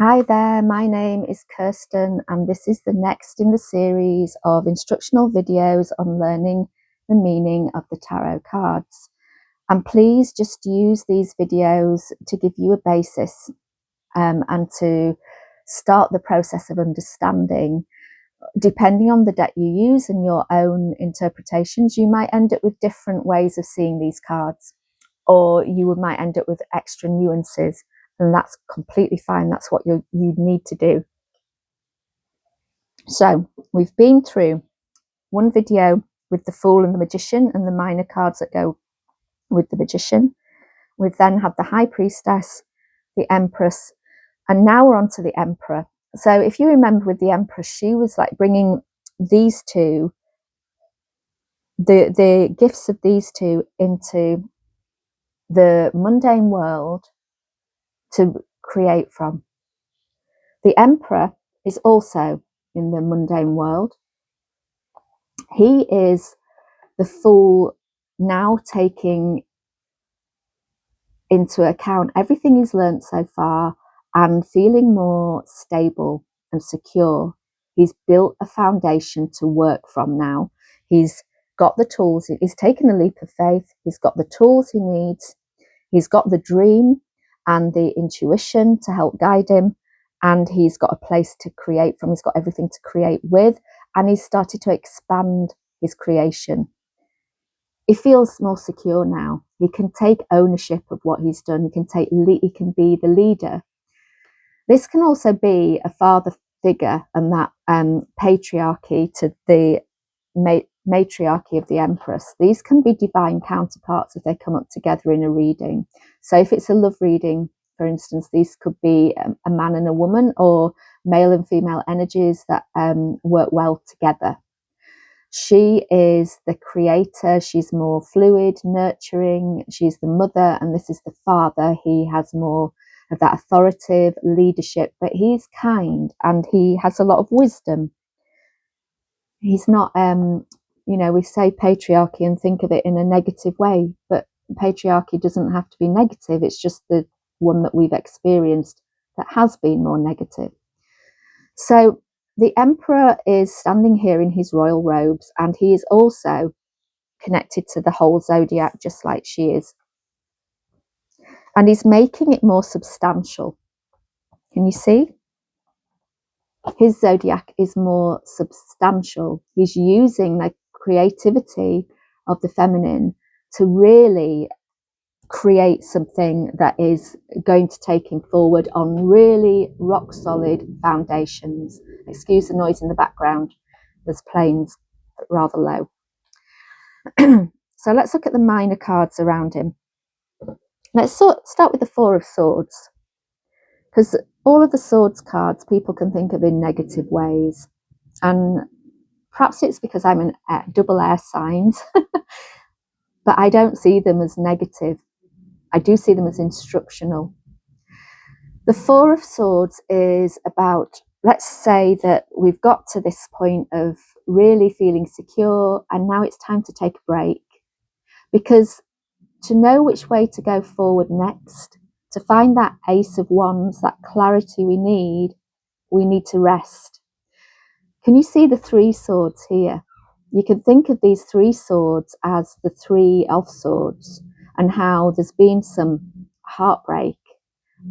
Hi there, my name is Kirsten and this is the next in the series of instructional videos on learning the meaning of the tarot cards. And please just use these videos to give you a basis and to start the process of understanding. Depending on the deck you use and your own interpretations, you might end up with different ways of seeing these cards, or you might end up with extra nuances. And that's completely fine. That's what you need to do. So we've been through one video with the Fool and the Magician and the minor cards that go with the Magician. We've then had the High Priestess, the Empress, and now we're on to the Emperor. So if you remember with the Empress, she was like bringing these two, the gifts of these two into the mundane world to create from. The Emperor is also in the mundane world. He is the Fool, now taking into account everything he's learnt so far and feeling more stable and secure. He's built a foundation to work from now. He's got the tools. He's taken a leap of faith. He's got the tools he needs. He's got the dream and the intuition to help guide him. And he's got a place to create from. He's got everything to create with. And he's started to expand his creation. He feels more secure now. He can take ownership of what he's done. He can be the leader. This can also be a father figure and that patriarchy to the matriarchy of the Empress. These can be divine counterparts if they come up together in a reading. So if it's a love reading, for instance, these could be a man and a woman, or male and female energies that work well together. She is the creator. She's more fluid, nurturing. She's the mother, and this is the father. He has more of that authoritative leadership, but he's kind and he has a lot of wisdom. He's not, we say patriarchy and think of it in a negative way, but patriarchy doesn't have to be negative. It's just the one that we've experienced that has been more negative. So the Emperor is standing here in his royal robes, and he is also connected to the whole zodiac, just like she is. And he's making it more substantial. Can you see? His zodiac is more substantial. He's using the creativity of the feminine to really create something that is going to take him forward on really rock solid foundations. Excuse the noise in the background. There's planes rather low. So let's look at the minor cards around him. Let's start with the Four of Swords, because all of the Swords cards people can think of in negative ways, and perhaps it's because I'm an double air signs, but I don't see them as negative. I do see them as instructional. The Four of Swords is about, let's say that we've got to this point of really feeling secure, and now it's time to take a break, because to know which way to go forward next, to find that Ace of Wands, that clarity we need to rest. Can you see the three swords here? You can think of these three swords as the Three of Swords, and how there's been some heartbreak,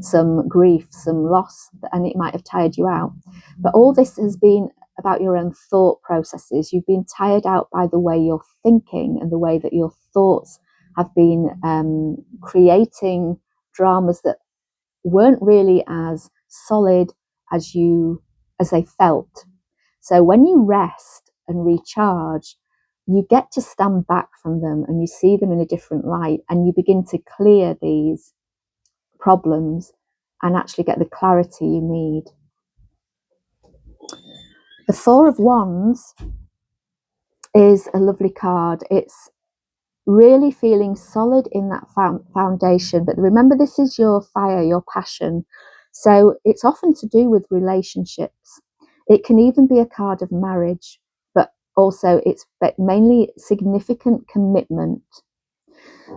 some grief, some loss, and it might have tired you out. But all this has been about your own thought processes. You've been tired out by the way you're thinking and the way that your thoughts have been creating dramas that weren't really as solid as they felt. So when you rest and recharge, you get to stand back from them and you see them in a different light, and you begin to clear these problems and actually get the clarity you need. The Four of Wands is a lovely card. It's really feeling solid in that foundation. But remember, this is your fire, your passion. So it's often to do with relationships. It can even be a card of marriage, but also it's mainly significant commitment.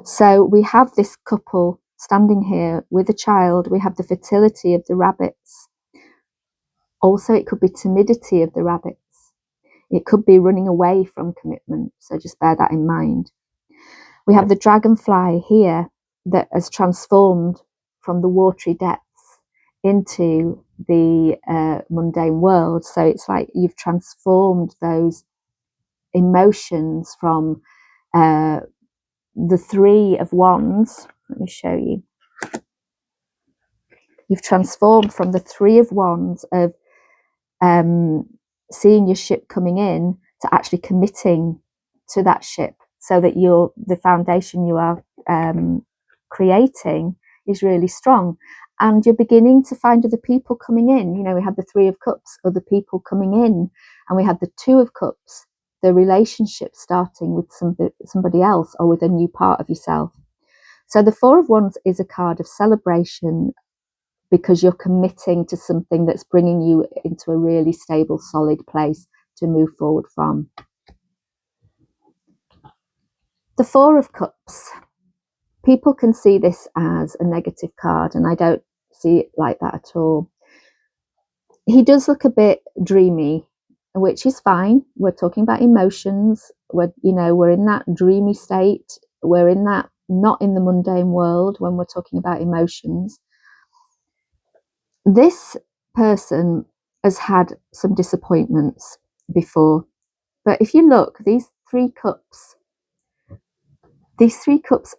So we have this couple standing here with a child. We have the fertility of the rabbits. Also, it could be timidity of the rabbits. It could be running away from commitment. So just bear that in mind. We have the dragonfly here that has transformed from the watery depths into the mundane world. So it's like you've transformed those emotions from the Three of Wands. Let me show you. You've transformed from the Three of Wands of seeing your ship coming in to actually committing to that ship, so that the foundation you are creating is really strong, and you're beginning to find other people coming in. You know, we had the Three of Cups, other people coming in, and we had the Two of Cups, the relationship starting with somebody else or with a new part of yourself. So the Four of Wands is a card of celebration, because you're committing to something that's bringing you into a really stable, solid place to move forward from. The Four of Cups. People can see this as a negative card, and I don't see it like that at all. He does look a bit dreamy, which is fine. We're talking about emotions. We're in that dreamy state. We're in that, not in the mundane world when we're talking about emotions. This person has had some disappointments before, but if you look, these three cups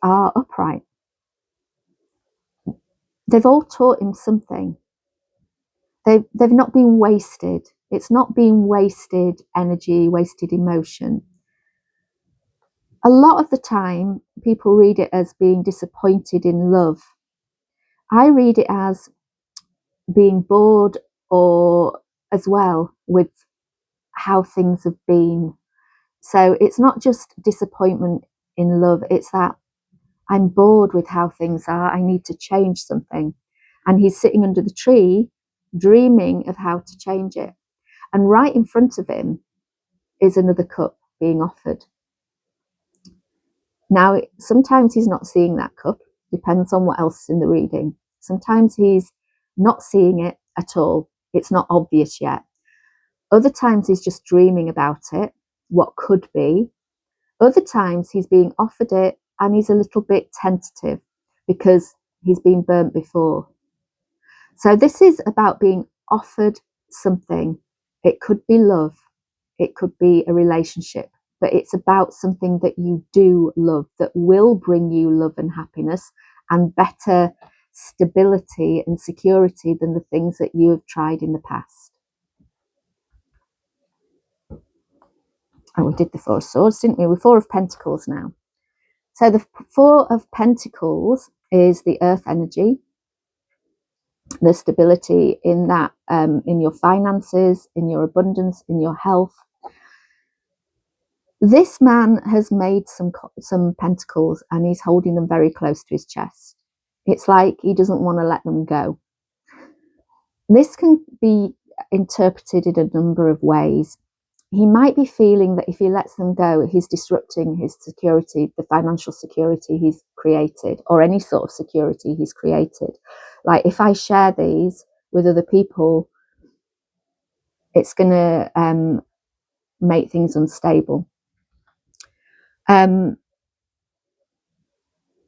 are upright. They've all taught him something. They've not been wasted. It's not been wasted energy, wasted emotion. A lot of the time, people read it as being disappointed in love. I read it as being bored, or as well, with how things have been. So it's not just disappointment in love, it's that I'm bored with how things are, I need to change something. And he's sitting under the tree dreaming of how to change it. And right in front of him is another cup being offered. Now, sometimes he's not seeing that cup, depends on what else is in the reading. Sometimes he's not seeing it at all, it's not obvious yet. Other times he's just dreaming about it, what could be. Other times he's being offered it and he's a little bit tentative because he's been burnt before. So this is about being offered something. It could be love, it could be a relationship, but it's about something that you do love, that will bring you love and happiness and better stability and security than the things that you have tried in the past. And we did the Four of Swords, didn't we? We're Four of Pentacles now. So the Four of Pentacles is the earth energy, the stability in that, in your finances, in your abundance, in your health. This man has made some pentacles and he's holding them very close to his chest. It's like he doesn't want to let them go. This can be interpreted in a number of ways. He might be feeling that if he lets them go, he's disrupting his security, the financial security he's created, or any sort of security he's created. Like, if I share these with other people, it's going to make things unstable.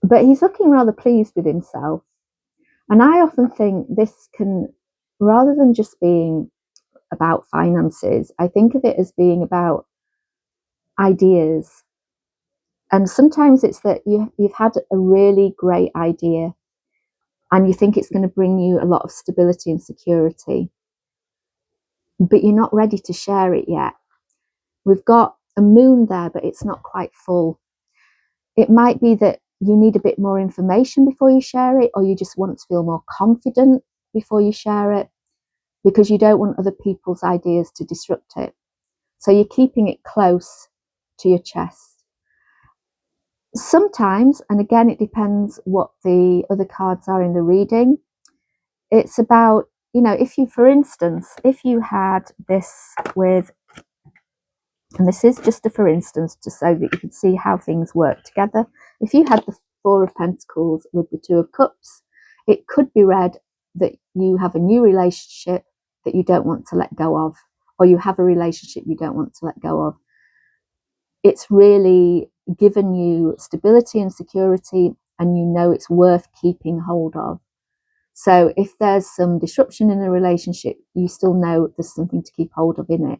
But he's looking rather pleased with himself. And I often think this can, rather than just being about finances, I think of it as being about ideas. And sometimes it's that you've had a really great idea and you think it's going to bring you a lot of stability and security, but you're not ready to share it yet. We've got a moon there, but it's not quite full. It might be that you need a bit more information before you share it, or you just want to feel more confident before you share it, because you don't want other people's ideas to disrupt it. So you're keeping it close to your chest. Sometimes, and again, it depends what the other cards are in the reading, it's about, if you, for instance, if you had this with, and this is just a for instance, just so that you can see how things work together. If you had the Four of Pentacles with the Two of Cups, it could be read that you have a new relationship that you don't want to let go of, or you have a relationship you don't want to let go of. It's really given you stability and security, and you know it's worth keeping hold of. So if there's some disruption in a relationship, you still know there's something to keep hold of in it.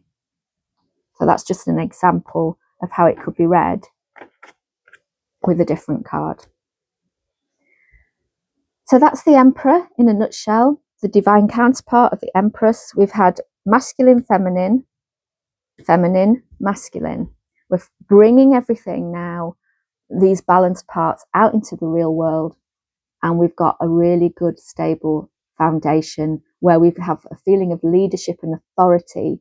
So that's just an example of how it could be read with a different card. So that's the Emperor in a nutshell, the divine counterpart of the Empress. We've had masculine, feminine, feminine, masculine. We're bringing everything now, these balanced parts, out into the real world. And we've got a really good, stable foundation where we have a feeling of leadership and authority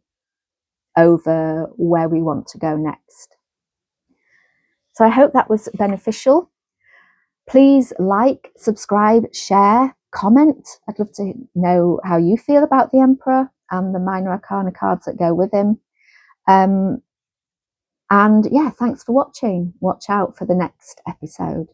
over where we want to go next. So I hope that was beneficial. Please like, subscribe, share, comment. I'd love to know how you feel about the Emperor and the minor arcana cards that go with him. And yeah, thanks for watching. Watch out for the next episode.